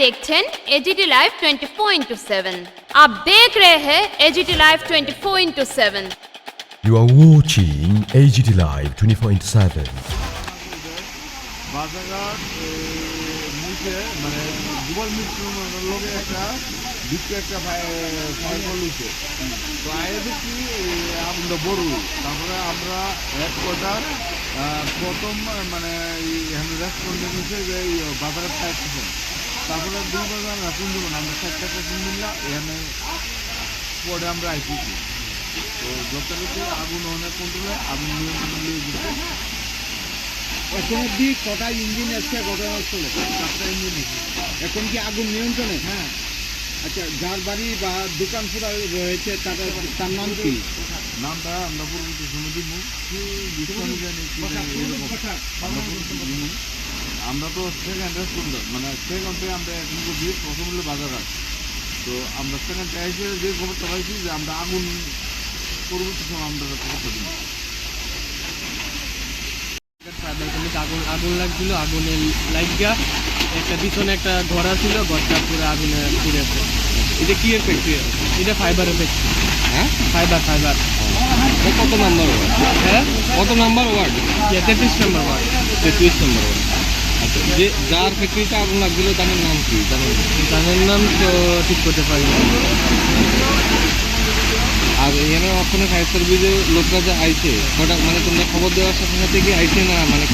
देखছেন AGT live 24/7। आप देख रहे हैं AGT live 24/7। You are watching AGT Live 24/7. বাজারঘাট মুখে মানে যুগল মিশ্রণের লোকে একটা দিকে একটা ফাইল হয়েছে তো আয়ে দেখি আমরা বড় তারপরে আমরা হেডকোয়ার্টার প্রথম মানে এখানে রেস্টুরেন্ট হচ্ছে যে বাজারের সাইড থেকে তারপরে দুই বাজার রাখুন দেবেন আমরা সাইডটা পেছন দিলাম এখানে পরে আমরা আইসিছি তো যথারীতি আগুন অনেক কন্ট্রোলে আগুন নিয়ন্ত্রণ নিয়ে গেছে। এখন অব্দি কটা ইঞ্জিন এসছে ঘটনাস্থলে? 7টা ইঞ্জিন এসেছে। এখন কি আগুন নিয়ন্ত্রণে? হ্যাঁ আচ্ছা, যার বাড়ি বা দোকান পুরা রয়েছে তার নাম কি? নামটা আমরা পরবর্তী সময় দিব আমরা তো সেকেন্ড রেস্টুরেন্ট মানে সেকেন্ডে আমরা এখন করছি প্রথম হলো বাজারঘাট তো আমরা সেকেন্ডে এসে যে খবরটা পাইছি যে আমরা আগুন পরবর্তী সময় আমরা খবরটা দিব। আগুন লাগছিল, আগুনের লাইগা একটা পিছনে একটা ঘর ছিল, ঘরটা পুরো আগুনে পুড়েছে। এটা কি এর ফ্যাক্টরি? এটা ফাইবারের ফ্যাক্টরি। হ্যাঁ, ফাইবার কত নাম্বার ওয়ার্ড? হ্যাঁ, কত নাম্বার ওয়ার্ড? 33 নম্বর ওয়ার্ড। 33 নম্বর ওয়ার্ড। আচ্ছা, যে যার ফ্যাক্টরিতে আগুন লাগছিল তার নাম কি জানেন? তাদের নাম তো ঠিক করতে পারি না। আর এখানে ওখানে ফায়ার সার্ভিসের লোকরা যে আইছে কটা মানে তোমরা খবর দেওয়ার সাথে সাথে কি আইছে না মানে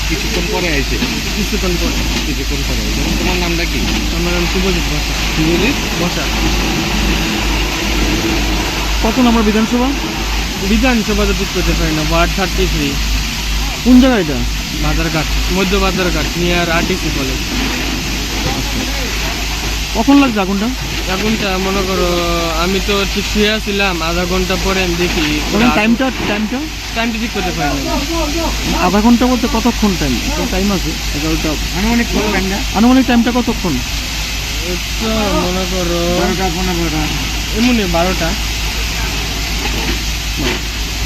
কিছুক্ষণ পরে আইছে? কিছুক্ষণ পর। কিছুক্ষণ পরে আইছে। তোমার নামটা কি? আমার নাম শুভজিৎ বসা। শুভজিৎ বসা। কত নম্বর বিধানসভা? বিধানসভা তো ঠিক করতে পারি না। ওয়ার্ড 33। কোন জায়গা এটা? বাজারঘাট, মধ্য বাজারঘাট, নিয়ার আরটিসি কলেজ। কখন লাগছে আগুনটা? আগুনটা মনে করো আমি তো ঠিক শুয়ে ছিলাম, আধা ঘন্টা পরে আমি দেখি। টাইমটা টাইমটা ঠিক করতে পারি না। আধা ঘন্টা বলতে কতক্ষণ টাইম আছে? 11টা আনুমানিক টাইমটা কতক্ষণ? তো মনে করো 12টা এমনি 12টা।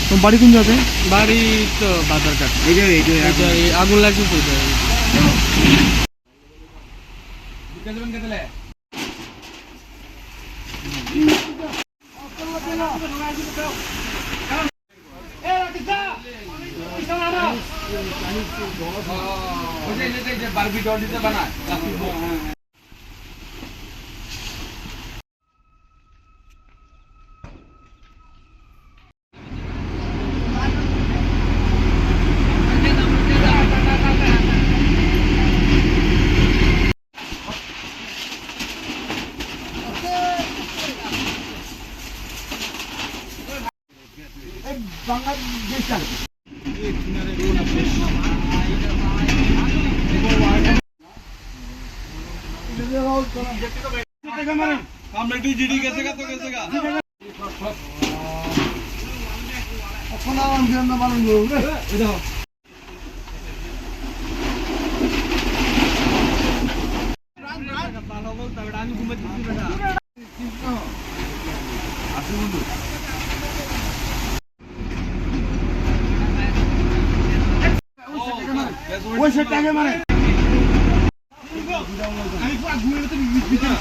তোমার বাড়ি কোন জায়গায়? বাড়ি তো বাজারঘাট। আগুন লাগছে তো এটা। ওই সেটাকে মানে আমি পুরো ঘুমের ভিতরে